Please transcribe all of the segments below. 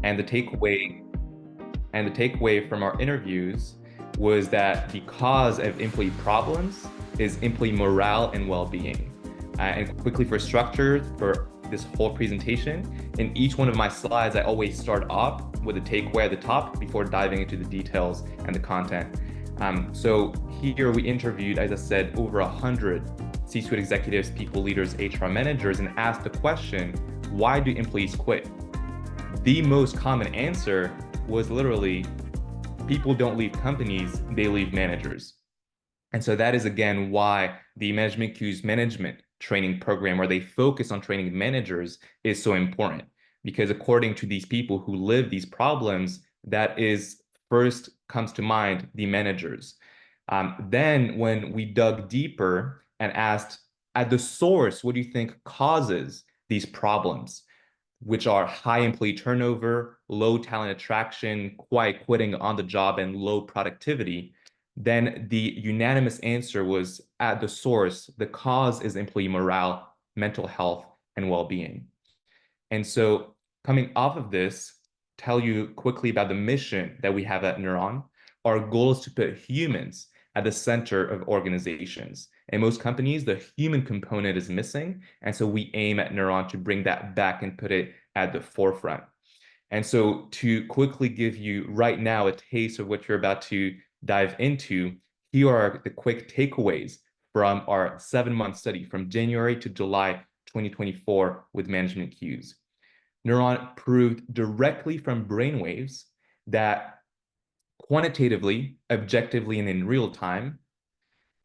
And the takeaway from our interviews was that the cause of employee problems is employee morale and well-being. And quickly for structure for this whole presentation, in each one of my slides, I always start off with a takeaway at the top before diving into the details and the content. So here we interviewed, as I said, over 100 C-suite executives, people leaders, HR managers, and asked the question, why do employees quit? The most common answer was literally, people don't leave companies, they leave managers. And so that is, again, why the Management Cues management training program, where they focus on training managers, is so important. Because according to these people who live these problems, that is first comes to mind the managers. Then when we dug deeper and asked at the source, what do you think causes these problems, which are high employee turnover, low talent attraction, quiet quitting on the job, and low productivity, then the unanimous answer was, at the source, the cause is employee morale, mental health, and well-being. And so coming off of this, tell you quickly about the mission that we have at Neuron. Our goal is to put humans at the center of organizations. In most companies, the human component is missing. And so we aim at Neuron to bring that back and put it at the forefront. And so to quickly give you right now a taste of what you're about to dive into, here are the quick takeaways from our 7-month study from January to July 2024 with Management Cues. Neuron proved directly from brainwaves that quantitatively, objectively, and in real time,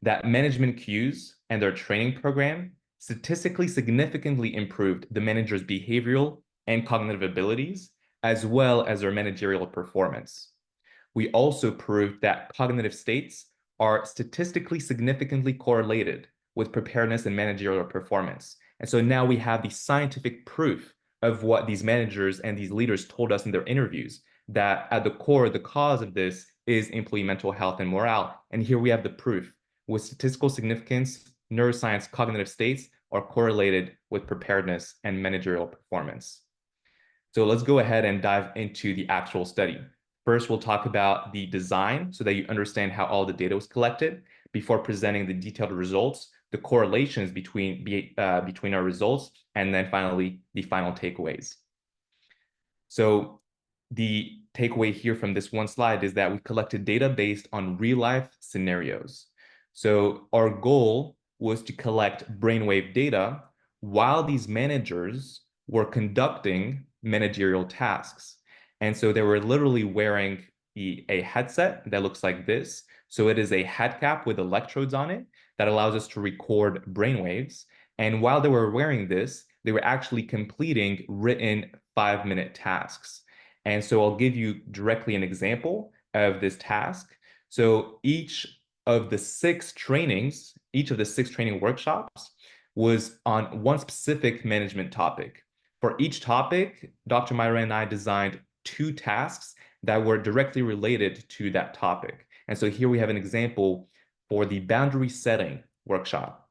that Management Cues and their training program statistically significantly improved the manager's behavioral and cognitive abilities, as well as their managerial performance. We also proved that cognitive states are statistically significantly correlated with preparedness and managerial performance. And so now we have the scientific proof of what these managers and these leaders told us in their interviews, that at the core, the cause of this is employee mental health and morale. And here we have the proof. With statistical significance, neuroscience cognitive states are correlated with preparedness and managerial performance. So let's go ahead and dive into the actual study. First, we'll talk about the design so that you understand how all the data was collected before presenting the detailed results, the correlations between our results, and then finally, the final takeaways. So the takeaway here from this one slide is that we collected data based on real-life scenarios. So our goal was to collect brainwave data while these managers were conducting managerial tasks. And so they were literally wearing a headset that looks like this. So it is a head cap with electrodes on it that allows us to record brainwaves. And while they were wearing this, they were actually completing written 5-minute tasks. And so I'll give you directly an example of this task. So each of the 6 training workshops was on one specific management topic. For each topic, Dr. Myra and I designed 2 tasks that were directly related to that topic. And so here we have an example for the boundary setting workshop.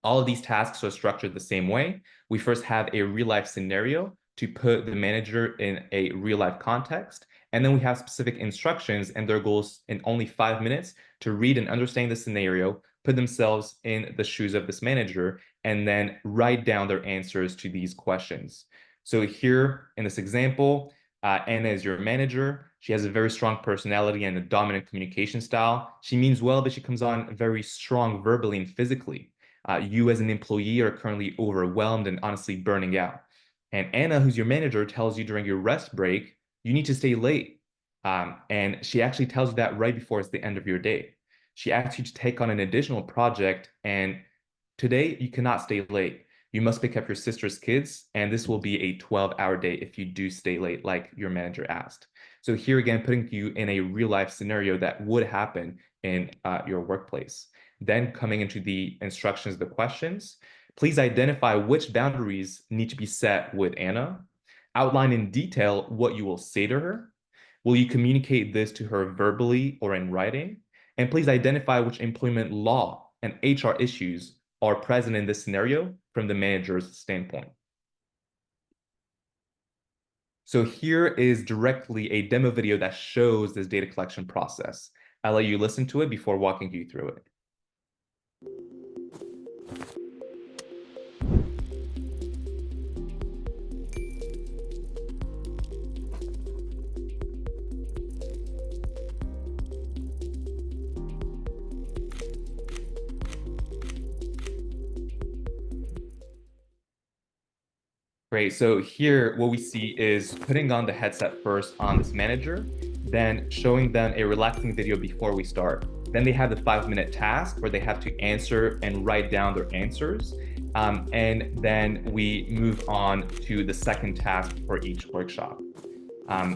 All of these tasks are structured the same way. We first have a real-life scenario to put the manager in a real-life context. And then we have specific instructions and their goals in only 5 minutes to read and understand the scenario, put themselves in the shoes of this manager, and then write down their answers to these questions. So here in this example, Anna is your manager. She has a very strong personality and a dominant communication style. She means well, but she comes on very strong verbally and physically. You as an employee are currently overwhelmed and honestly burning out. And Anna, who's your manager, tells you during your rest break, you need to stay late. And she actually tells you that right before it's the end of your day. She asks you to take on an additional project, and today you cannot stay late. You must pick up your sister's kids, and this will be a 12-hour day if you do stay late, like your manager asked. So here again, putting you in a real-life scenario that would happen in your workplace. Then coming into the instructions, the questions, please identify which boundaries need to be set with Anna. Outline in detail what you will say to her. Will you communicate this to her verbally or in writing? And please identify which employment law and HR issues are present in this scenario from the manager's standpoint. So here is directly a demo video that shows this data collection process. I'll let you listen to it before walking you through it. Great. So here, what we see is putting on the headset first on this manager, then showing them a relaxing video before we start. Then they have the 5-minute task where they have to answer and write down their answers. And then we move on to the second task for each workshop.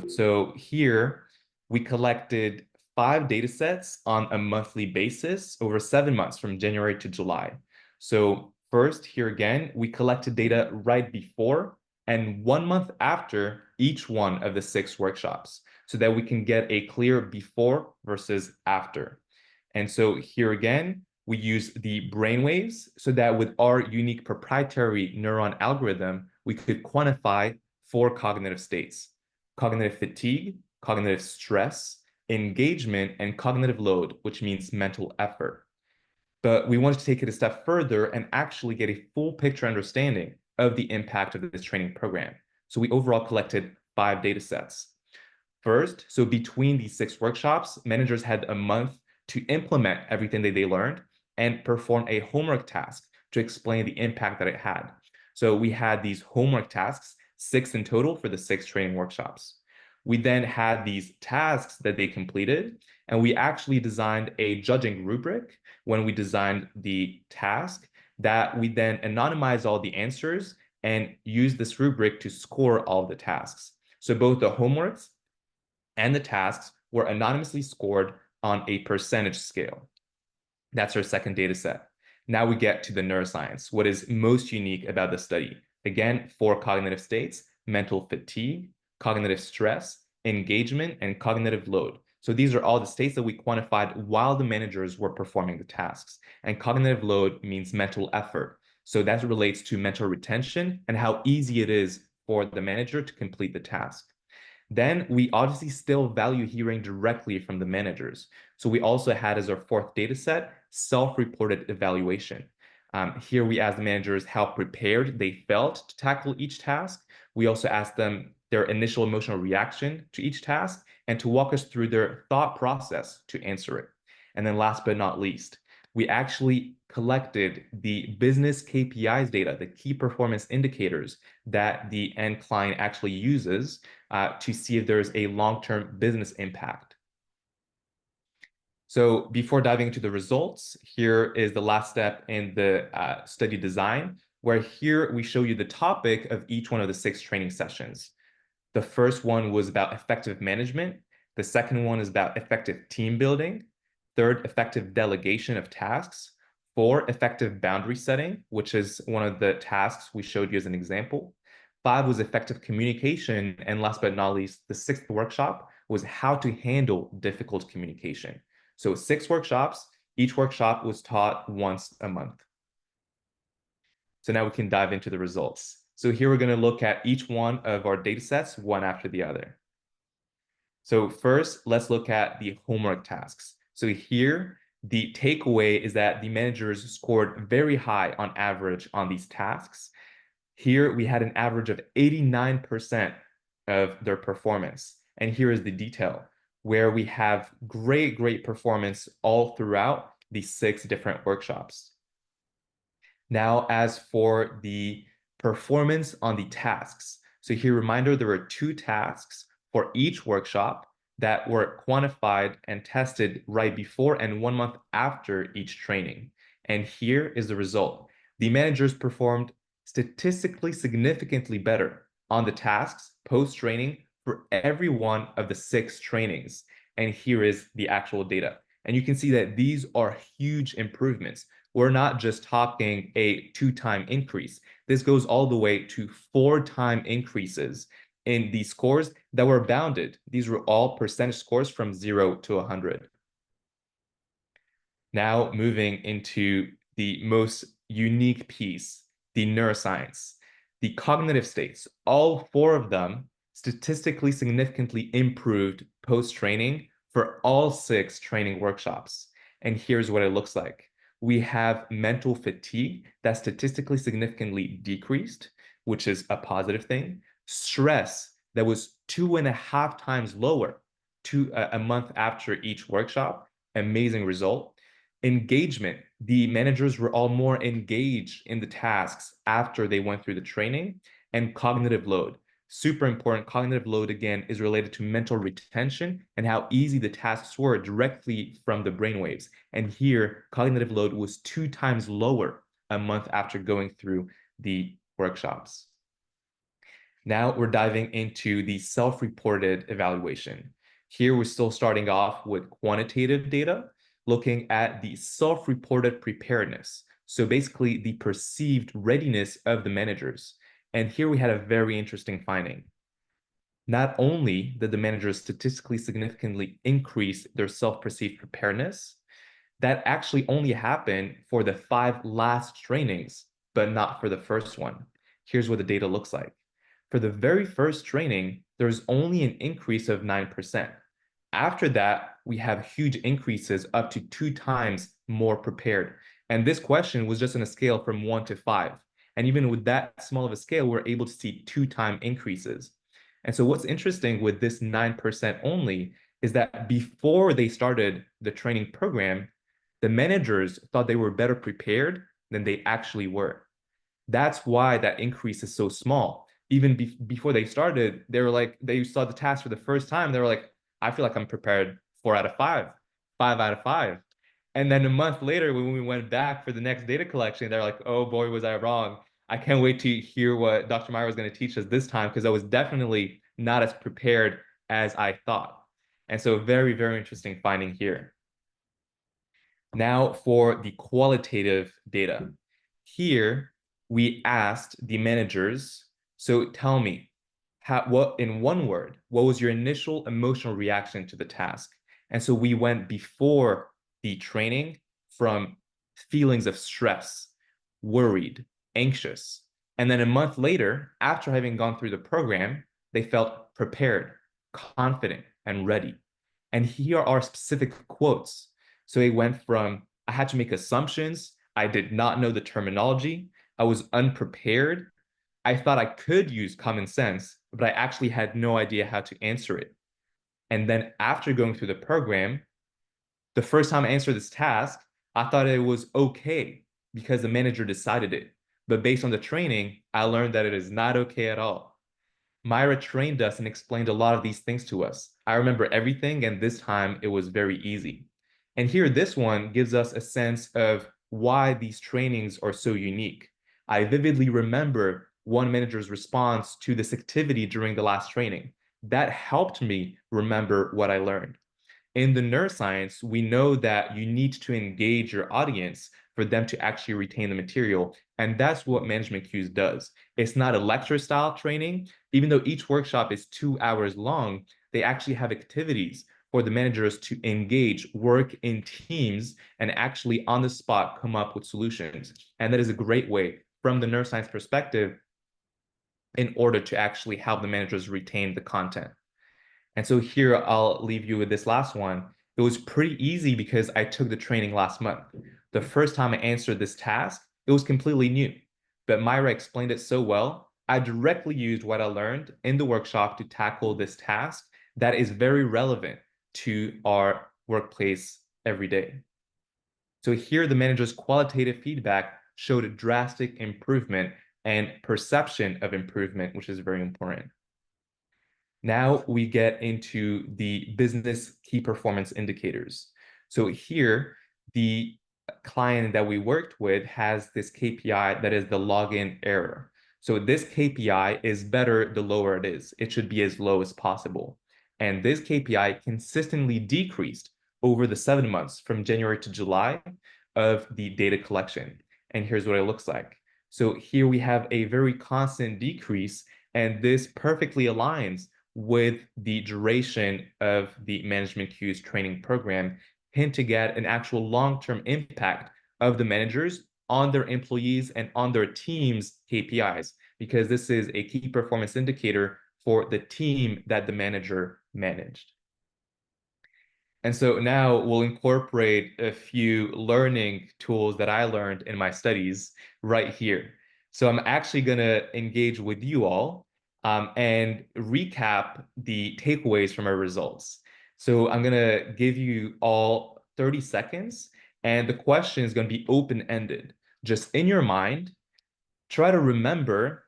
So here, we collected 5 data sets on a monthly basis over 7 months from January to July. So first, here again, we collected data right before and 1 month after each one of the 6 workshops so that we can get a clear before versus after. And so here again, we use the brainwaves so that with our unique proprietary neuron algorithm, we could quantify 4 cognitive states: cognitive fatigue, cognitive stress, engagement, and cognitive load, which means mental effort. But we wanted to take it a step further and actually get a full picture understanding of the impact of this training program. So we overall collected 5 data sets. First, so between these 6 workshops, managers had a month to implement everything that they learned and perform a homework task to explain the impact that it had. So we had these homework tasks, 6 in total for the 6 training workshops. We then had these tasks that they completed, and we actually designed a judging rubric when we designed the task that we then anonymize all the answers and use this rubric to score all of the tasks. So both the homeworks and the tasks were anonymously scored on a percentage scale. That's our second data set. Now we get to the neuroscience, what is most unique about the study. Again, 4 cognitive states: mental fatigue, cognitive stress, engagement, and cognitive load. So these are all the states that we quantified while the managers were performing the tasks. And cognitive load means mental effort. So that relates to mental retention and how easy it is for the manager to complete the task. Then we obviously still value hearing directly from the managers. So we also had as our 4th data set, self-reported evaluation. Here we asked the managers how prepared they felt to tackle each task. We also asked them their initial emotional reaction to each task and to walk us through their thought process to answer it. And then last but not least, we actually collected the business KPIs data, the key performance indicators that the end client actually uses to see if there's a long-term business impact. So before diving into the results, here is the last step in the study design, where here we show you the topic of each one of the 6 training sessions. The first one was about effective management. The second one is about effective team building. Third, effective delegation of tasks. 4, effective boundary setting, which is one of the tasks we showed you as an example. 5 was effective communication. And last but not least, the 6th workshop was how to handle difficult communication. So 6 workshops, each workshop was taught once a month. So now we can dive into the results. So here we're going to look at each one of our data sets, one after the other. So first, let's look at the homework tasks. So here, the takeaway is that the managers scored very high on average on these tasks. Here we had an average of 89% of their performance. And here is the detail, where we have great performance all throughout the 6 different workshops. Now, as for the performance on the tasks, so here, reminder, there were 2 tasks for each workshop that were quantified and tested right before and 1 month after each training. And here is the result. The managers performed statistically significantly better on the tasks post-training for every one of the 6 trainings. And here is the actual data. And you can see that these are huge improvements. We're not just talking a 2-time increase. This goes all the way to 4-time increases in these scores that were bounded. These were all percentage scores from 0 to 100. Now moving into the most unique piece, the neuroscience, the cognitive states. All 4 of them statistically significantly improved post-training for all 6 training workshops. And here's what it looks like. We have mental fatigue that statistically significantly decreased, which is a positive thing. Stress that was 2.5 times lower a month after each workshop. Amazing result. Engagement. The managers were all more engaged in the tasks after they went through the training. And cognitive load. Super important. Cognitive load, again, is related to mental retention and how easy the tasks were directly from the brainwaves. And here, cognitive load was 2 times lower a month after going through the workshops. Now we're diving into the self-reported evaluation. Here, we're still starting off with quantitative data, looking at the self-reported preparedness. So basically, the perceived readiness of the managers. And here we had a very interesting finding. Not only did the managers statistically significantly increase their self-perceived preparedness, that actually only happened for the 5 last trainings, but not for the first one. Here's what the data looks like. For the very first training, there's only an increase of 9%. After that, we have huge increases up to 2 times more prepared. And this question was just on a scale from 1 to 5. And even with that small of a scale, we're able to see 2-time increases. And so what's interesting with this 9% only is that before they started the training program, the managers thought they were better prepared than they actually were. That's why that increase is so small. Even before they started, they were like, they saw the task for the first time. They were like, I feel like I'm prepared 4 out of 5, 5 out of 5. And then a month later, when we went back for the next data collection, they're like, oh boy, was I wrong. I can't wait to hear what Dr. Meyer was going to teach us this time, because I was definitely not as prepared as I thought. And so very, very interesting finding here. Now for the qualitative data. Here, we asked the managers, so tell me, what in one word, what was your initial emotional reaction to the task? And so we went before the training from feelings of stress, worried, anxious. And then a month later, after having gone through the program, they felt prepared, confident, and ready. And here are specific quotes. So it went from, I had to make assumptions, I did not know the terminology, I was unprepared, I thought I could use common sense, but I actually had no idea how to answer it. And then after going through the program, the first time I answered this task, I thought it was okay because the manager decided it. But based on the training, I learned that it is not okay at all. Myra trained us and explained a lot of these things to us. I remember everything, and this time it was very easy. And here, this one gives us a sense of why these trainings are so unique. I vividly remember one manager's response to this activity during the last training. That helped me remember what I learned. In the neuroscience, we know that you need to engage your audience for them to actually retain the material. And that's what Management Cues does. It's not a lecture style training. Even though each workshop is 2 hours long, they actually have activities for the managers to engage, work in teams, and actually on the spot come up with solutions. And that is a great way from the neuroscience perspective in order to actually help the managers retain the content. And so here I'll leave you with this last one. It was pretty easy because I took the training last month. The first time I answered this task, it was completely new. But Myra explained it so well, I directly used what I learned in the workshop to tackle this task that is very relevant to our workplace every day. So here the manager's qualitative feedback showed a drastic improvement and perception of improvement, which is very important. Now we get into the business key performance indicators. So here, the client that we worked with has this KPI that is the login error. So this KPI is better the lower it is. It should be as low as possible. And this KPI consistently decreased over the 7 months from January to July of the data collection. And here's what it looks like. So here we have a very constant decrease, and this perfectly aligns with the duration of the Management Cues training program, hinting at an actual long-term impact of the managers on their employees and on their teams' KPIs, because this is a key performance indicator for the team that the manager managed. And so now we'll incorporate a few learning tools that I learned in my studies right here. So I'm actually going to engage with you all and recap the takeaways from our results. So I'm going to give you all 30 seconds, and the question is going to be open-ended. Just in your mind, try to remember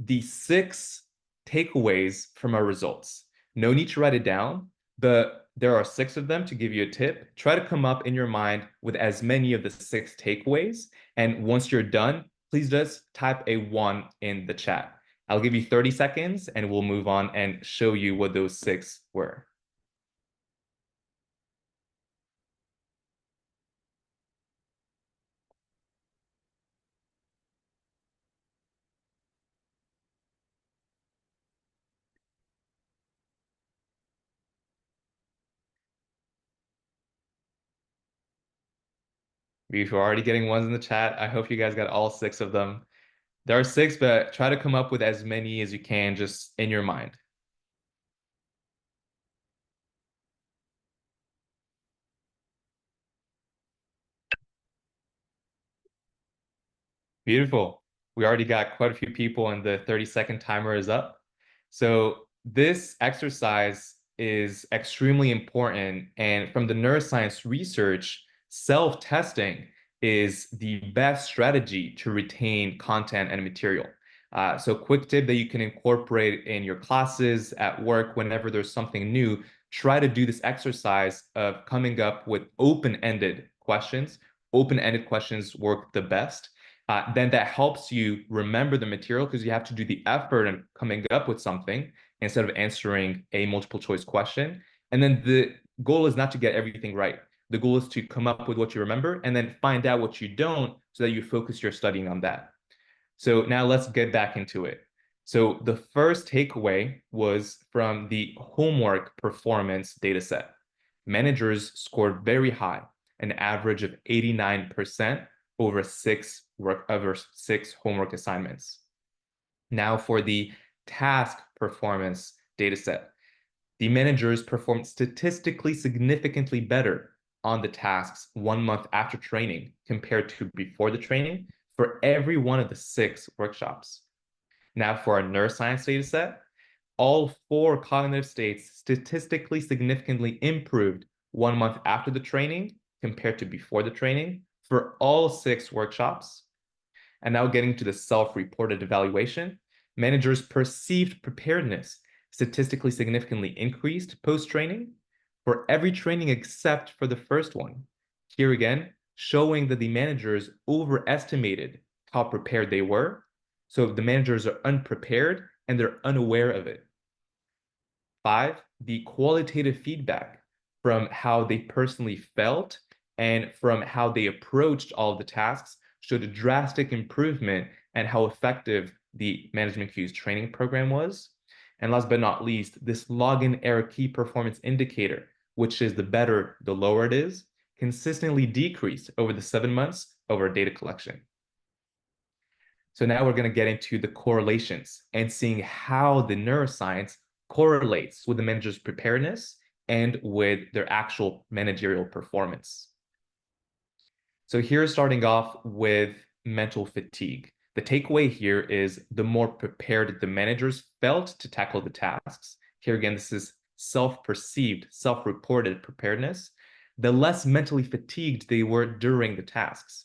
the 6 takeaways from our results. No need to write it down, but there are 6 of them to give you a tip. Try to come up in your mind with as many of the 6 takeaways. And once you're done, please just type a 1 in the chat. I'll give you 30 seconds and we'll move on and show you what those 6 were. If you're already getting ones in the chat, I hope you guys got all 6 of them. There are 6, but try to come up with as many as you can just in your mind. Beautiful. We already got quite a few people and the 30-second timer is up. So this exercise is extremely important. And from the neuroscience research, self-testing is the best strategy to retain content and material. So quick tip that you can incorporate in your classes, at work, whenever there's something new, try to do this exercise of coming up with open-ended questions. Open-ended questions work the best. Then that helps you remember the material because you have to do the effort in coming up with something instead of answering a multiple choice question. And then the goal is not to get everything right. The goal is to come up with what you remember and then find out what you don't so that you focus your studying on that. So now let's get back into it. So the first takeaway was from the homework performance data set. Managers scored very high, an average of 89% over 6 homework assignments. Now for the task performance data set. The managers performed statistically significantly better on the tasks 1 month after training compared to before the training for every one of the 6 workshops. Now for our neuroscience data set, all 4 cognitive states statistically significantly improved 1 month after the training compared to before the training for all 6 workshops. And now getting to the self-reported evaluation, managers' perceived preparedness statistically significantly increased post-training for every training except for the first one. Here again, showing that the managers overestimated how prepared they were. So the managers are unprepared and they're unaware of it. 5, the qualitative feedback from how they personally felt and from how they approached all of the tasks showed a drastic improvement and how effective the management cues training program was. And last but not least, this login error key performance indicator, which is the better, the lower it is, consistently decreased over the 7 months of our data collection. So now we're going to get into the correlations and seeing how the neuroscience correlates with the manager's preparedness and with their actual managerial performance. So here, starting off with mental fatigue. The takeaway here is the more prepared the managers felt to tackle the tasks. Here again, this is self-perceived, self-reported preparedness. The less mentally fatigued they were during the tasks.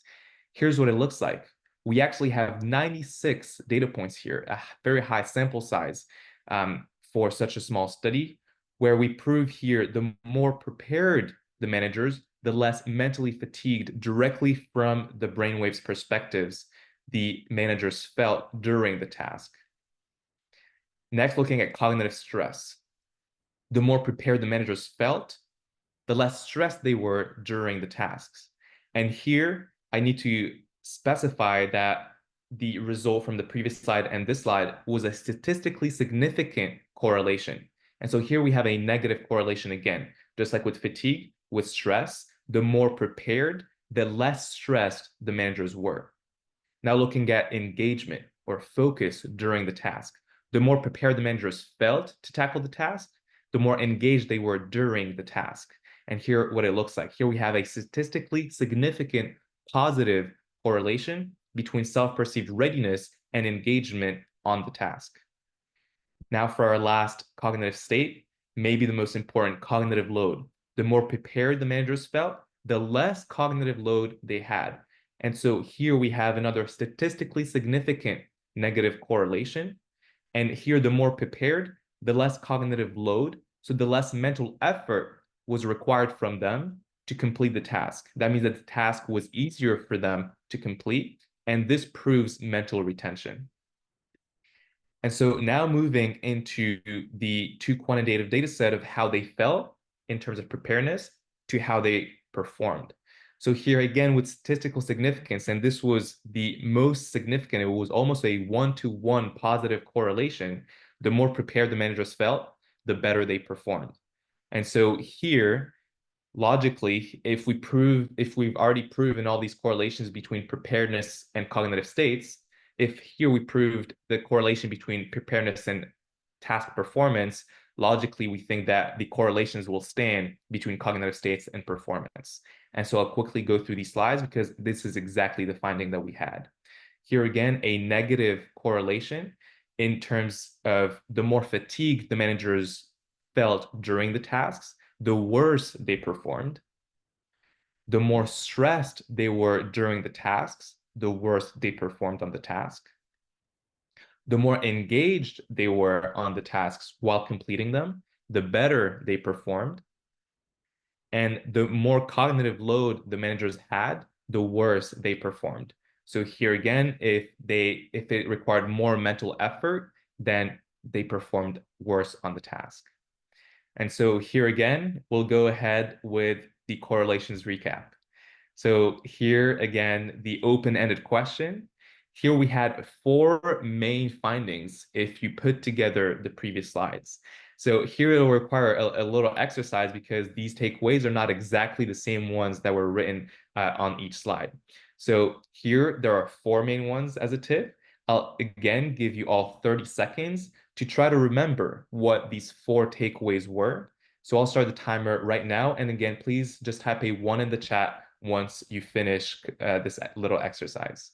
Here's what it looks like. We actually have 96 data points here, a very high sample size for such a small study, where we prove here the more prepared the managers, the less mentally fatigued directly from the brainwaves perspectives the managers felt during the task. Next, looking at cognitive stress. The more prepared the managers felt, the less stressed they were during the tasks. And here, I need to specify that the result from the previous slide and this slide was a statistically significant correlation. And so here we have a negative correlation again, just like with fatigue, with stress, the more prepared, the less stressed the managers were. Now looking at engagement or focus during the task. The more prepared the managers felt to tackle the task, the more engaged they were during the task. And here, what it looks like. Here we have a statistically significant positive correlation between self-perceived readiness and engagement on the task. Now for our last cognitive state, maybe the most important, cognitive load. The more prepared the managers felt, the less cognitive load they had. And so here we have another statistically significant negative correlation. And here, the more prepared, the less cognitive load, so the less mental effort was required from them to complete the task. That means that the task was easier for them to complete, and this proves mental retention. And so now moving into the two quantitative data set of how they felt in terms of preparedness to how they performed. So here again with statistical significance, and this was the most significant, it was almost a one-to-one positive correlation. The more prepared the managers felt, the better they performed. And so here, logically, if we've already proven all these correlations between preparedness and cognitive states, if here we proved the correlation between preparedness and task performance, logically, we think that the correlations will stand between cognitive states and performance. And so I'll quickly go through these slides because this is exactly the finding that we had. Here again, a negative correlation in terms of the more fatigued the managers felt during the tasks, the worse they performed. The more stressed they were during the tasks, the worse they performed on the task. The more engaged they were on the tasks while completing them, the better they performed. And the more cognitive load the managers had, the worse they performed. So here again, if it required more mental effort, then they performed worse on the task. And so here again, we'll go ahead with the correlations recap. So here again, the open-ended question. Here we had 4 main findings if you put together the previous slides. So here it'll require a little exercise because these takeaways are not exactly the same ones that were written on each slide. So here there are 4 main ones as a tip. I'll again give you all 30 seconds to try to remember what these 4 takeaways were. So I'll start the timer right now. And again, please just type a 1 in the chat once you finish this little exercise.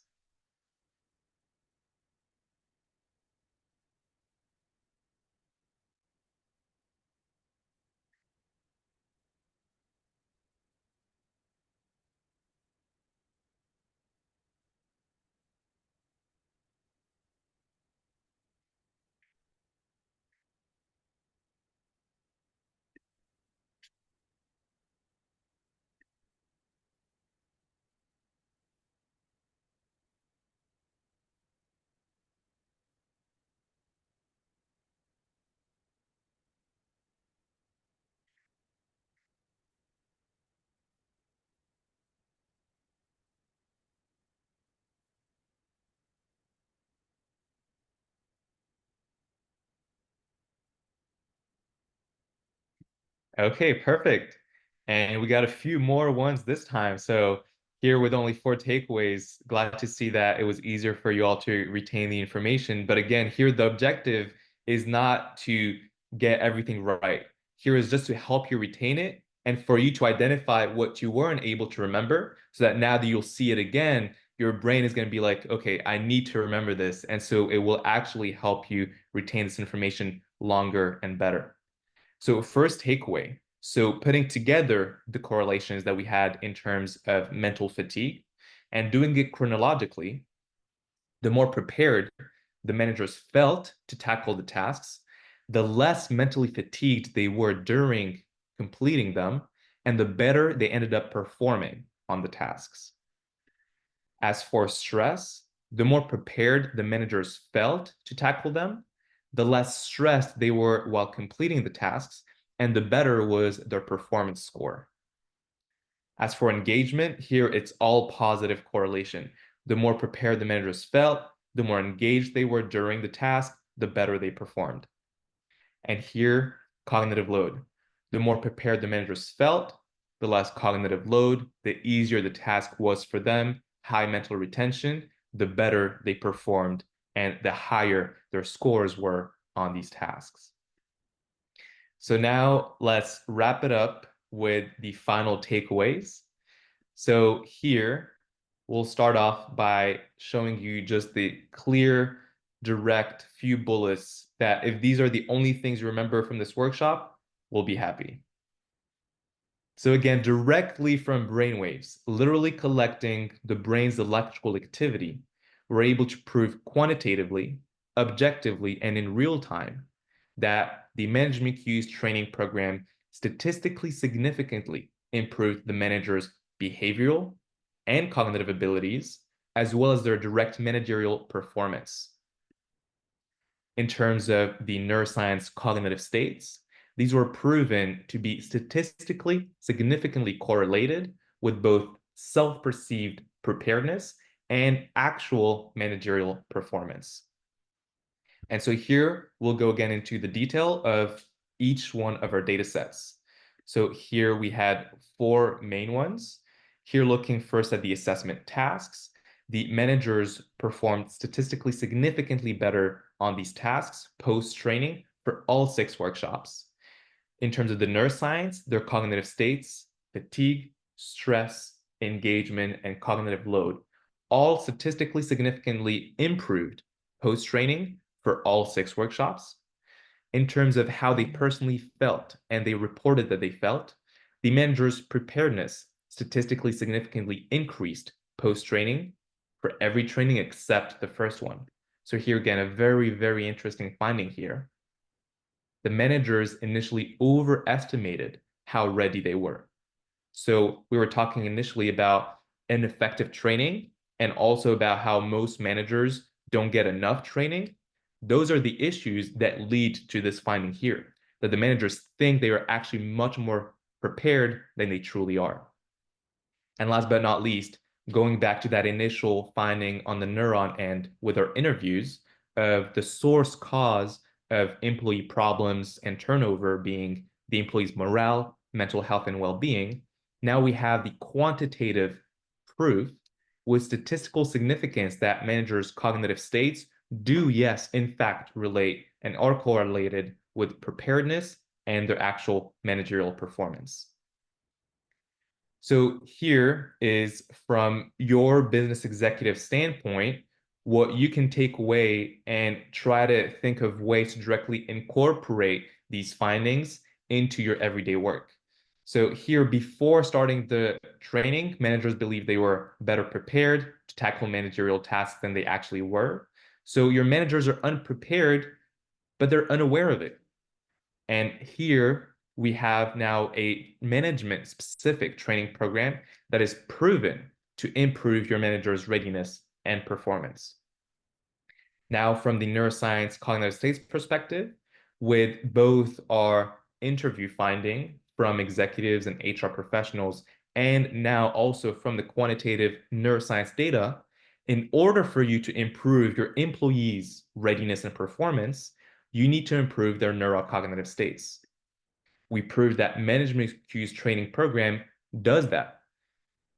Okay, perfect. And we got a few more ones this time. So here with only 4 takeaways, glad to see that it was easier for you all to retain the information. But again, here the objective is not to get everything right. Here is just to help you retain it and for you to identify what you weren't able to remember so that now that you'll see it again, your brain is going to be like, okay, I need to remember this. And so it will actually help you retain this information longer and better. So first takeaway, so putting together the correlations that we had in terms of mental fatigue and doing it chronologically, the more prepared the managers felt to tackle the tasks, the less mentally fatigued they were during completing them, and the better they ended up performing on the tasks. As for stress, the more prepared the managers felt to tackle them, the less stressed they were while completing the tasks, and the better was their performance score. As for engagement, here it's all positive correlation. The more prepared the managers felt, the more engaged they were during the task, the better they performed. And here, cognitive load. The more prepared the managers felt, the less cognitive load, the easier the task was for them, high mental retention, the better they performed and the higher their scores were on these tasks. So now let's wrap it up with the final takeaways. So here, we'll start off by showing you just the clear, direct few bullets that if these are the only things you remember from this workshop, we'll be happy. So again, directly from brainwaves, literally collecting the brain's electrical activity, we're able to prove quantitatively, objectively, and in real time that the management cues training program statistically significantly improved the manager's behavioral and cognitive abilities, as well as their direct managerial performance. In terms of the neuroscience cognitive states, these were proven to be statistically significantly correlated with both self-perceived preparedness and actual managerial performance. And so here we'll go again into the detail of each one of our data sets. So here we had 4 main ones. Here looking first at the assessment tasks, the managers performed statistically significantly better on these tasks post-training for all 6 workshops. In terms of the neuroscience, their cognitive states, fatigue, stress, engagement, and cognitive load, all statistically significantly improved post-training for all 6 workshops. In terms of how they personally felt and they reported that they felt, the manager's preparedness statistically significantly increased post-training for every training except the first one. So here again, a very, very interesting finding here. The managers initially overestimated how ready they were. So we were talking initially about ineffective training and also about how most managers don't get enough training. Those are the issues that lead to this finding here, that the managers think they are actually much more prepared than they truly are. And last but not least, going back to that initial finding on the neuron end with our interviews of the source cause of employee problems and turnover being the employee's morale, mental health, and well-being, now we have the quantitative proof with statistical significance that managers' cognitive states do, yes, in fact, relate and are correlated with preparedness and their actual managerial performance. So here is from your business executive standpoint, what you can take away and try to think of ways to directly incorporate these findings into your everyday work. So here, before starting the training, managers believed they were better prepared to tackle managerial tasks than they actually were. So your managers are unprepared, but they're unaware of it. And here we have now a management-specific training program that is proven to improve your manager's readiness and performance. Now, from the neuroscience cognitive states perspective, with both our interview finding from executives and HR professionals, and now also from the quantitative neuroscience data, in order for you to improve your employees' readiness and performance, you need to improve their neurocognitive states. We proved that management cues training program does that.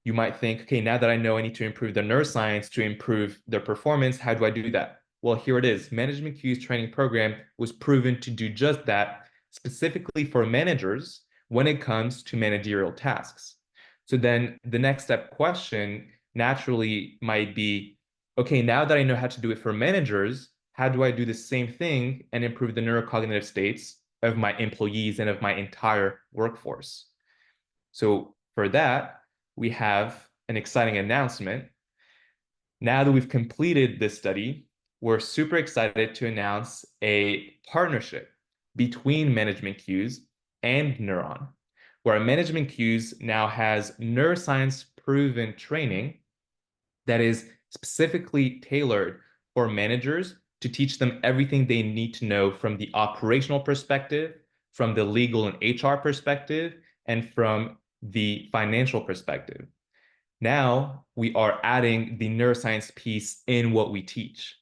You might think, okay, now that I know I need to improve their neuroscience to improve their performance, how do I do that? Well, here it is. Management cues training program was proven to do just that, specifically for managers when it comes to managerial tasks. So then the next step question naturally might be, okay, now that I know how to do it for managers, how do I do the same thing and improve the neurocognitive states of my employees and of my entire workforce? So for that, we have an exciting announcement. Now that we've completed this study, we're super excited to announce a partnership between Management Cues and Neuron, where Management Cues now has neuroscience-proven training that is specifically tailored for managers to teach them everything they need to know from the operational perspective, from the legal and HR perspective, and from the financial perspective. Now we are adding the neuroscience piece in what we teach.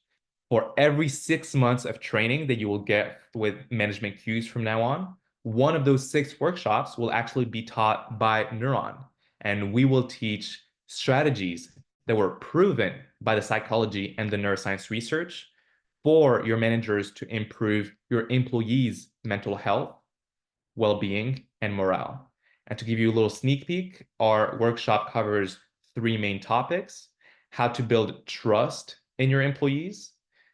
For every 6 months of training that you will get with Management Cues from now on, one of those 6 workshops will actually be taught by Neuron, and we will teach strategies that were proven by the psychology and the neuroscience research for your managers to improve your employees' mental health, well-being, and morale. And to give you a little sneak peek, our workshop covers three main topics: how to build trust in your employees,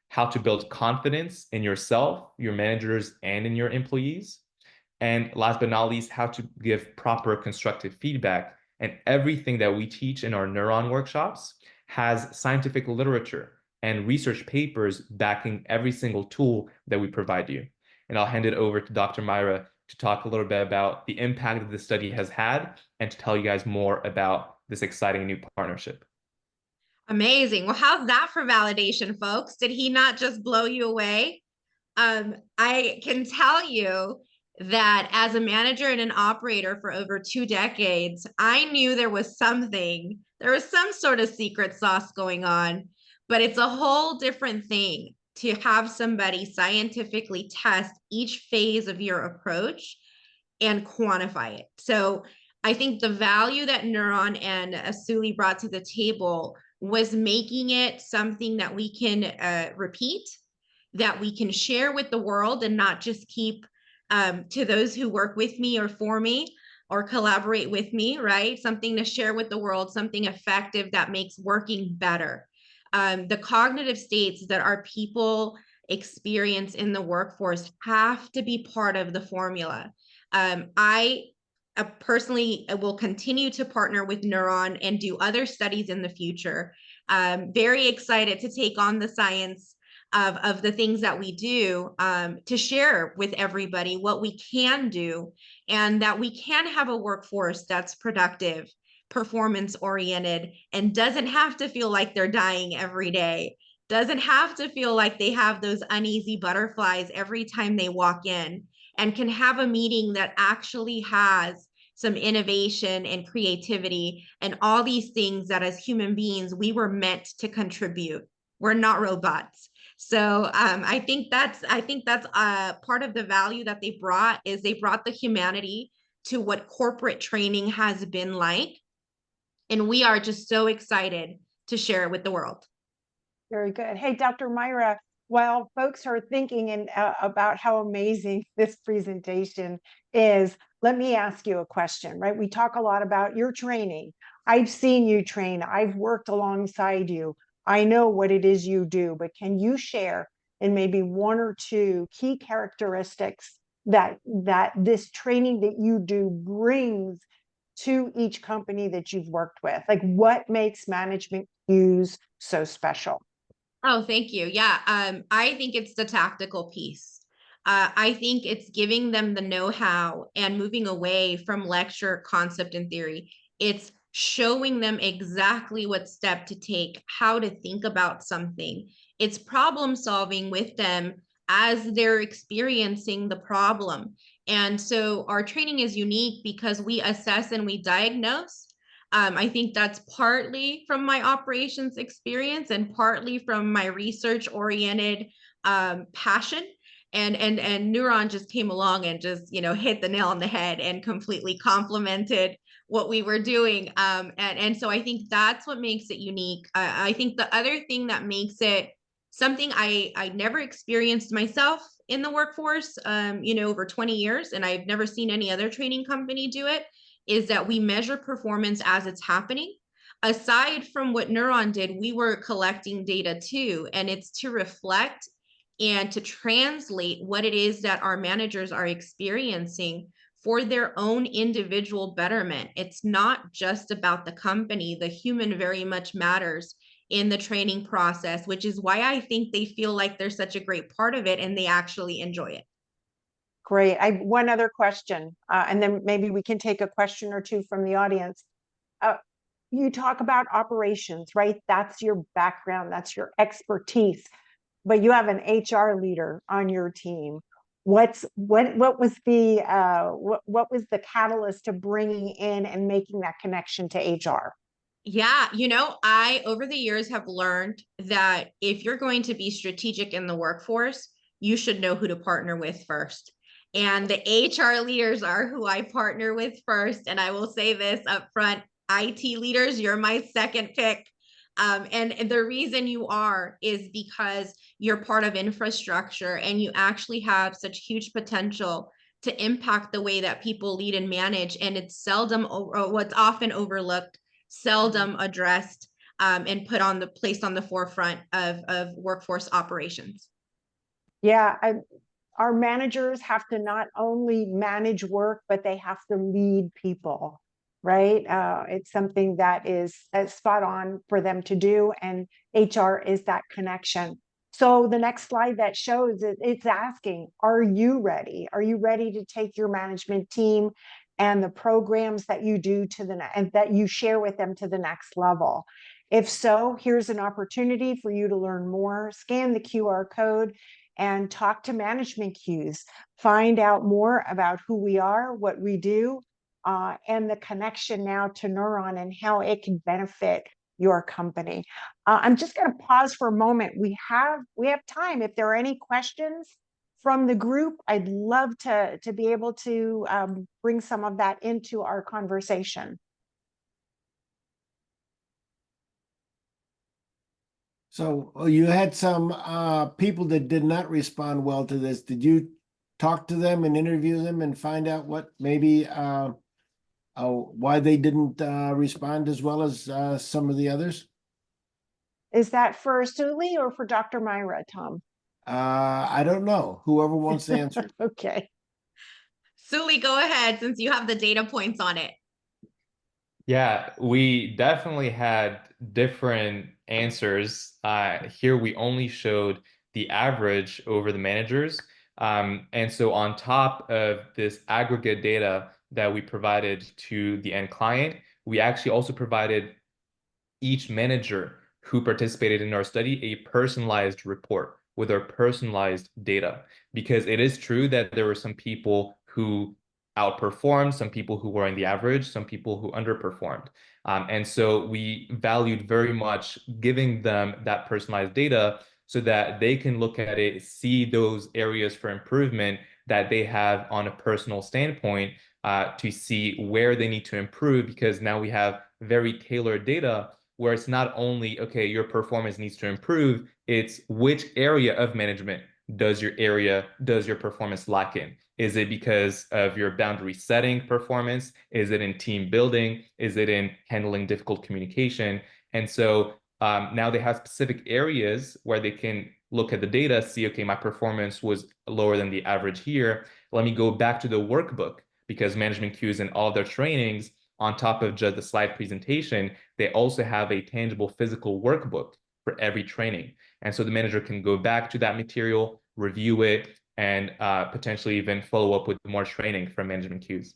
how to build confidence in yourself, your managers, and in your employees, and last but not least, how to give proper constructive feedback. And everything that we teach in our Neuron workshops has scientific literature and research papers backing every single tool that we provide you. And I'll hand it over to Dr. Myra to talk a little bit about the impact that this study has had and to tell you guys more about this exciting new partnership. Amazing. Well, how's that for validation, folks? Did he not just blow you away? I can tell you that as a manager and an operator for over 2 decades, I knew there was something, there was some sort of secret sauce going on, but it's a whole different thing to have somebody scientifically test each phase of your approach and quantify it. So I think the value that Neuron and Asuli brought to the table was making it something that we can repeat, that we can share with the world and not just keep to those who work with me or for me or collaborate with me, right? Something to share with the world, something effective that makes working better. The cognitive states that our people experience in the workforce have to be part of the formula. I personally will continue to partner with Neuron and do other studies in the future. Very excited to take on the science of the things that we do to share with everybody what we can do, and that we can have a workforce that's productive, performance oriented, and doesn't have to feel like they're dying every day, doesn't have to feel like they have those uneasy butterflies every time they walk in, and can have a meeting that actually has some innovation and creativity and all these things that as human beings we were meant to contribute. We're not robots. So I think that's part of the value that they brought, is they brought the humanity to what corporate training has been like, and we are just so excited to share it with the world. Very good. Hey, Dr. Myra, while folks are thinking about how amazing this presentation is, let me ask you a question, right? We talk a lot about your training. I've seen you train. I've worked alongside you. I know what it is you do, but can you share in maybe one or two key characteristics that this training that you do brings to each company that you've worked with? Like, what makes management cues so special? Oh, thank you. Yeah, I think it's the tactical piece. I think it's giving them the know-how and moving away from lecture, concept, and theory. It's showing them exactly what step to take, how to think about something. It's problem solving with them as they're experiencing the problem. And so our training is unique because we assess and we diagnose. I think that's partly from my operations experience and partly from my research oriented passion. And Neuron just came along and just, hit the nail on the head and completely complemented what we were doing. And so I think that's what makes it unique. I think the other thing that makes it something I never experienced myself in the workforce, over 20 years, and I've never seen any other training company do it, is that we measure performance as it's happening. Aside from what Neuron did, we were collecting data too, and it's to reflect and to translate what it is that our managers are experiencing for their own individual betterment. It's not just about the company. The human very much matters in the training process, which is why I think they feel like they're such a great part of it and they actually enjoy it. Great. I have one other question, and then maybe we can take a question or two from the audience. You talk about operations, right? That's your background, that's your expertise, but you have an HR leader on your team. What was the catalyst to bringing in and making that connection to HR? Yeah, I over the years have learned that if you're going to be strategic in the workforce, you should know who to partner with first. And the HR leaders are who I partner with first. And I will say this up front, IT leaders, you're my second pick. And the reason you are is because you're part of infrastructure and you actually have such huge potential to impact the way that people lead and manage. And it's seldom, or what's often overlooked, seldom addressed, and placed on the forefront of workforce operations. Yeah, our managers have to not only manage work, but they have to lead people, right? It's something that is spot on for them to do, and HR is that connection. So the next slide that shows it, it's asking, are you ready? Are you ready to take your management team and the programs that you do and that you share with them to the next level? If so, here's an opportunity for you to learn more. Scan the QR code and talk to management cues. Find out more about who we are, what we do, and the connection now to Neuron and how it can benefit your company. I'm just going to pause for a moment. We have time. If there are any questions from the group, I'd love to be able to bring some of that into our conversation. So you had some people that did not respond well to this. Did you talk to them and interview them and find out what maybe why they didn't respond as well as some of the others? Is that for Suli or for Dr. Myra, Tom? I don't know. Whoever wants to answer. Okay. Suli, go ahead since you have the data points on it. Yeah, we definitely had different answers. Here we only showed the average over the managers. And so on top of this aggregate data that we provided to the end client, we actually also provided each manager who participated in our study a personalized report with our personalized data. Because it is true that there were some people who outperformed, some people who were in the average, some people who underperformed. And so we valued very much giving them that personalized data so that they can look at it, see those areas for improvement that they have on a personal standpoint, to see where they need to improve, because now we have very tailored data where it's not only, okay, your performance needs to improve, it's which area of management does your performance lack in? Is it because of your boundary setting performance? Is it in team building? Is it in handling difficult communication? And so now they have specific areas where they can look at the data, see, okay, my performance was lower than the average here. Let me go back to the workbook, because management cues in all their trainings, on top of just the slide presentation, they also have a tangible physical workbook for every training. And so the manager can go back to that material, review it, and potentially even follow up with more training from management cues.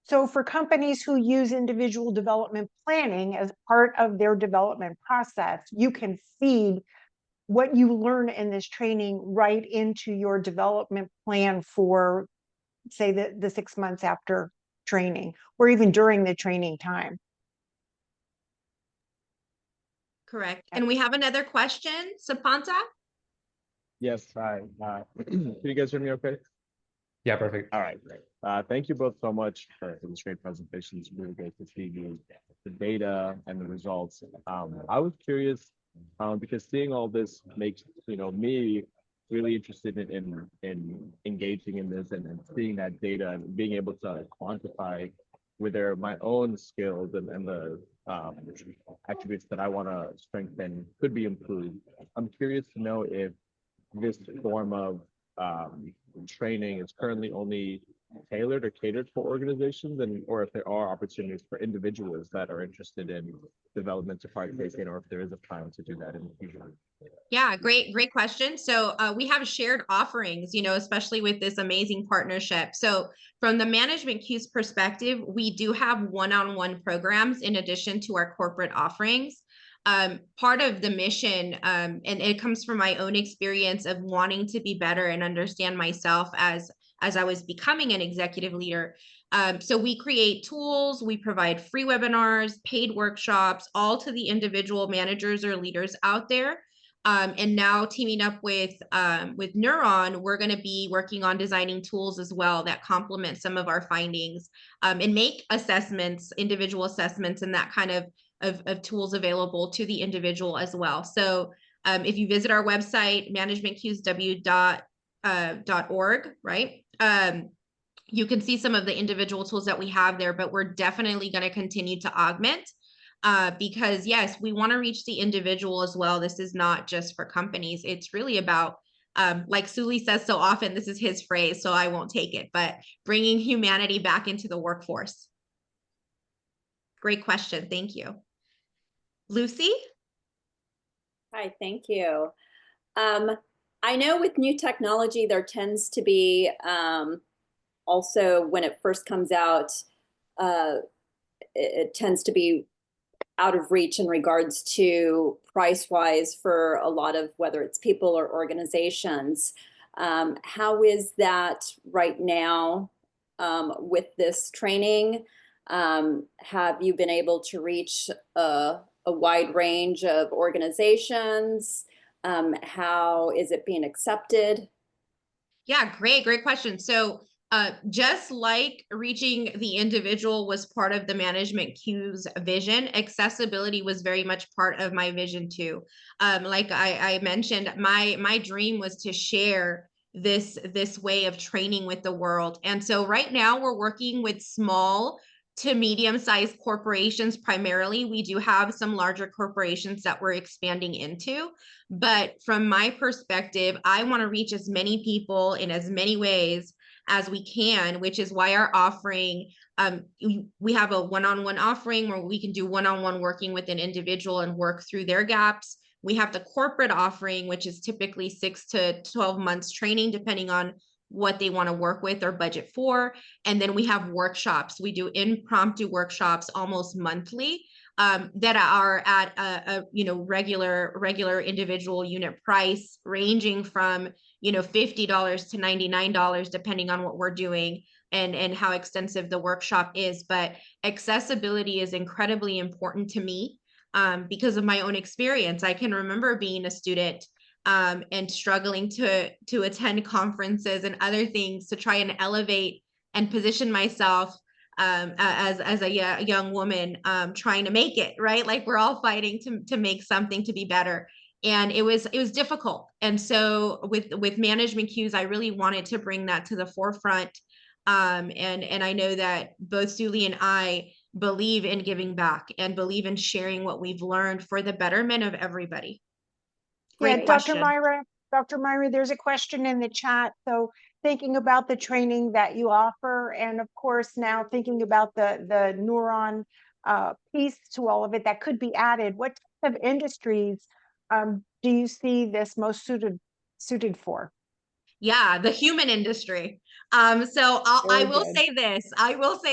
So for companies who use individual development planning as part of their development process, you can feed what you learn in this training right into your development plan for, say, the 6 months after training, or even during the training time. Correct. And we have another question, Sapanta? Yes, hi. Can you guys hear me okay? Yeah, perfect. All right, great. Thank you both so much for this great presentation. It's really great to see the data and the results. I was curious because seeing all this makes me really interested in engaging in this and seeing that data and being able to quantify whether my own skills and the attributes that I want to strengthen could be improved. I'm curious to know if this form of training is currently only tailored or catered for organizations, or if there are opportunities for individuals that are interested in development to participate, or if there is a plan to do that in the future. Yeah, great question. So we have shared offerings, especially with this amazing partnership. So from the management cues perspective, we do have one-on-one programs in addition to our corporate offerings. Part of the mission, and it comes from my own experience of wanting to be better and understand myself as I was becoming an executive leader. So we create tools, we provide free webinars, paid workshops, all to the individual managers or leaders out there. And now teaming up with Neuron, we're going to be working on designing tools as well that complement some of our findings, and make assessments, individual assessments, and that kind of of tools available to the individual as well. So if you visit our website, managementqsw.org, right? You can see some of the individual tools that we have there, but we're definitely going to continue to augment because yes, we want to reach the individual as well. This is not just for companies. It's really about, like Suli says so often, this is his phrase, so I won't take it, but bringing humanity back into the workforce. Great question. Thank you. Lucy? Hi, thank you. I know with new technology, there tends to be also when it first comes out, it tends to be out of reach in regards to price-wise for a lot of, whether it's people or organizations. How is that right now with this training? Have you been able to reach a wide range of organizations? How is it being accepted? Yeah, great question. So just like reaching the individual was part of the Management Q's vision, accessibility was very much part of my vision too. Like I mentioned, my dream was to share this way of training with the world. And so right now we're working with small to medium-sized corporations primarily. We do have some larger corporations that we're expanding into, but from my perspective, I want to reach as many people in as many ways as we can, which is why our offering, we have a one-on-one offering where we can do one-on-one working with an individual and work through their gaps. We have the corporate offering, which is typically 6 to 12 months training, depending on what they want to work with or budget for. And then we have workshops. We do impromptu workshops almost monthly that are at a regular individual unit price, ranging from $50 to $99, depending on what we're doing and how extensive the workshop is. But accessibility is incredibly important to me because of my own experience. I can remember being a student and struggling to attend conferences and other things to try and elevate and position myself as a young woman trying to make it, right? Like we're all fighting to make something to be better. And it was difficult. And so with Management Q's, I really wanted to bring that to the forefront. And I know that both Suli and I believe in giving back and believe in sharing what we've learned for the betterment of everybody. Great question. Dr. Myra, there's a question in the chat. So thinking about the training that you offer, and of course now thinking about the Neuron piece to all of it that could be added, what type of industries do you see this most suited for? Yeah, the human industry. So I will say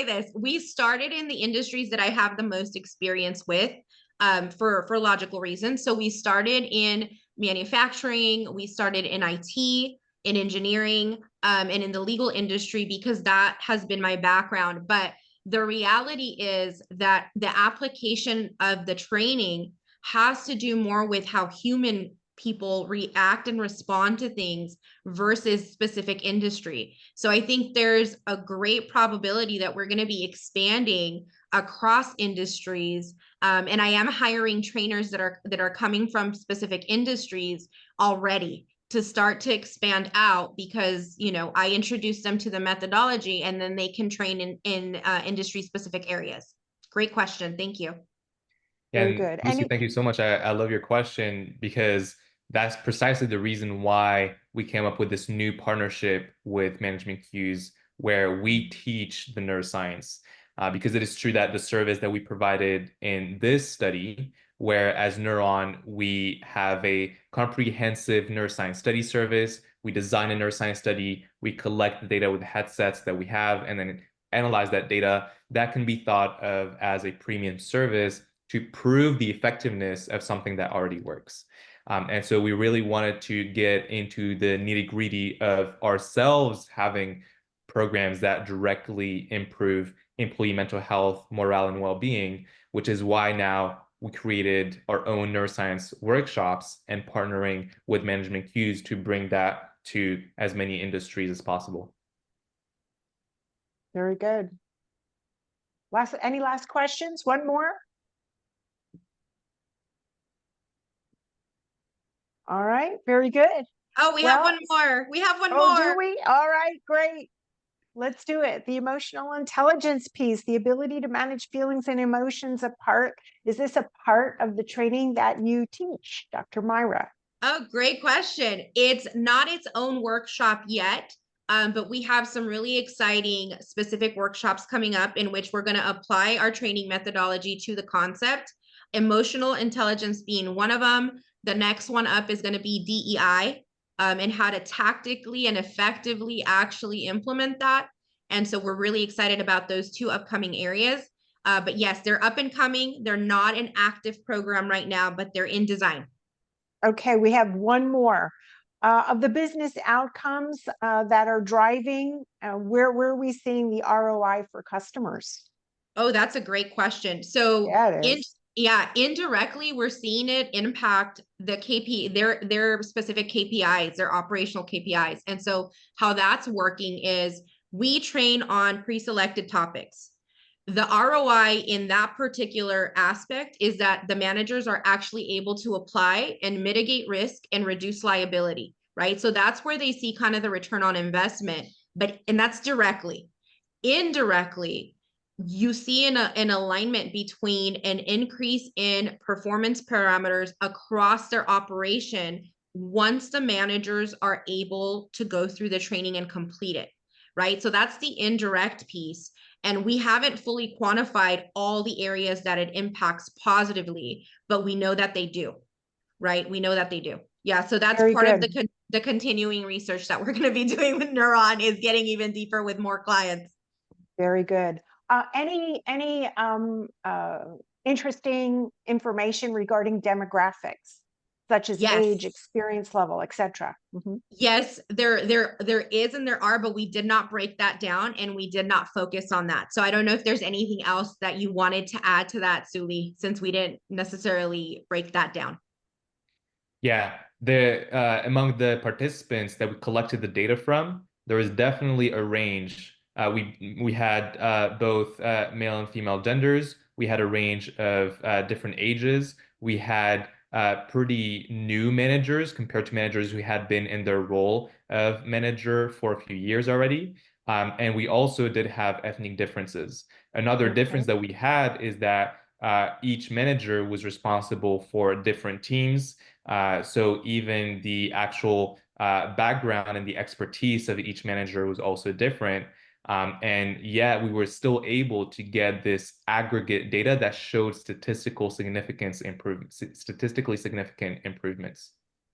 this. We started in the industries that I have the most experience with for logical reasons. So we started in manufacturing, we started in IT, in engineering, and in the legal industry because that has been my background. But the reality is that the application of the training has to do more with how human people react and respond to things versus specific industry. So I think there's a great probability that we're going to be expanding across industries. And I am hiring trainers that are coming from specific industries already to start to expand out because, I introduce them to the methodology and then they can train in industry specific areas. Great question. Thank you. Very good. Lucy, thank you so much. I love your question because that's precisely the reason why we came up with this new partnership with Management Q's where we teach the neuroscience. Because it is true that the service that we provided in this study, where as Neuron, we have a comprehensive neuroscience study service, we design a neuroscience study, we collect the data with headsets that we have, and then analyze that data. That can be thought of as a premium service to prove the effectiveness of something that already works. And so we really wanted to get into the nitty-gritty of ourselves having programs that directly improve employee mental health, morale, and well-being, which is why now we created our own neuroscience workshops and partnering with Management Q's to bring that to as many industries as possible. Very good. Any last questions? One more? All right, very good. Oh, we have Well- one more. We have one Oh, more. do we? All right, great. Let's do it. The emotional intelligence piece, the ability to manage feelings and emotions is this a part of the training that you teach, Dr. Myra? Oh, great question. It's not its own workshop yet, but we have some really exciting specific workshops coming up in which we're going to apply our training methodology to the concept. Emotional intelligence being one of them. The next one up is going to be DEI, and how to tactically and effectively actually implement that. And so we're really excited about those two upcoming areas. But yes, they're up and coming. They're not an active program right now, but they're in design. Okay, we have one more. Of the business outcomes that are driving, where are we seeing the ROI for customers? Oh, that's a great question. So Yeah, it is. Indirectly, we're seeing it impact the their specific KPIs, their operational KPIs. And so how that's working is we train on pre-selected topics. The ROI in that particular aspect is that the managers are actually able to apply and mitigate risk and reduce liability, right? So that's where they see kind of the return on investment, and that's directly. Indirectly, you see an alignment between an increase in performance parameters across their operation once the managers are able to go through the training and complete it, right? So that's the indirect piece. And we haven't fully quantified all the areas that it impacts positively, but we know that they do, right? We know that they do. Yeah, so that's Very part good. of the continuing research that we're going to be doing with Neuron, is getting even deeper with more clients. Very good. Any interesting information regarding demographics, such as Yes. age, experience level, etc.? Yes, there is and there are, but we did not break that down and we did not focus on that. So I don't know if there's anything else that you wanted to add to that, Suli, since we didn't necessarily break that down. Yeah, among the participants that we collected the data from, there was definitely a range. We had both male and female genders. We had a range of different ages. We had pretty new managers compared to managers who had been in their role of manager for a few years already. And we also did have ethnic differences. Another difference that we had is that each manager was responsible for different teams. So even the actual background and the expertise of each manager was also different. And yet we were still able to get this aggregate data that showed statistically significant improvements.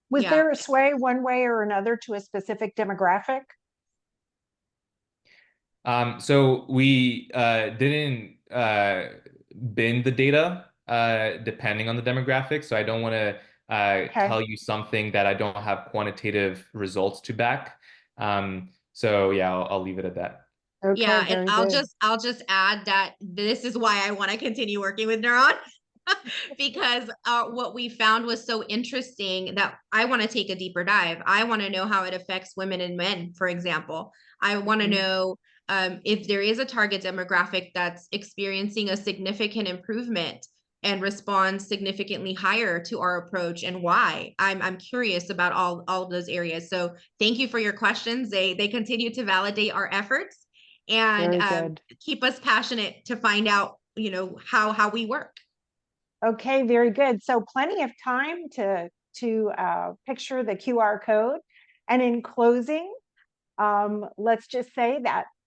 Was there a sway one way or another to a specific demographic? So we didn't bin the data depending on the demographic. So I don't want to tell you something that I don't have quantitative results to back. So yeah, I'll leave it at that. Okay, yeah, and I'll good. just add that this is why I want to continue working with Neuron. Because what we found was so interesting that I want to take a deeper dive. I want to know how it affects women and men, for example. I want to know if there is a target demographic that's experiencing a significant improvement and responds significantly higher to our approach, and why. I'm curious about all of those areas. So thank you for your questions. They continue to validate our efforts and keep us passionate to find out, how we work. Okay, very good. So plenty of time to picture the QR code. And in closing, let's just say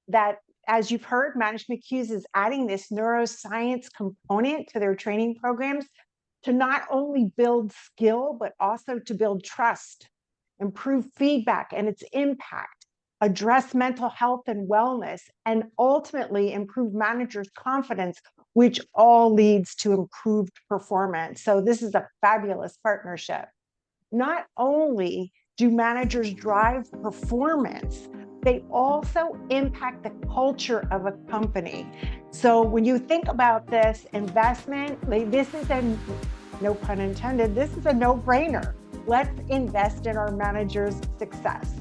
that as you've heard, Management Cues is adding this neuroscience component to their training programs to not only build skill, but also to build trust, improve feedback and its impact, address mental health and wellness, and ultimately improve managers' confidence, which all leads to improved performance. So this is a fabulous partnership. Not only do managers drive performance, they also impact the culture of a company. So when you think about this investment, this is no pun intended, this is a no-brainer. Let's invest in our managers' success.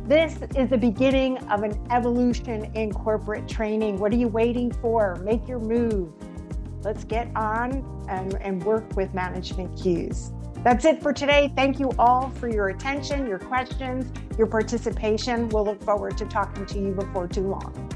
This is the beginning of an evolution in corporate training. What are you waiting for? Make your move. Let's get on and work with Management Cues. That's it for today. Thank you all for your attention, your questions, your participation. We'll look forward to talking to you before too long.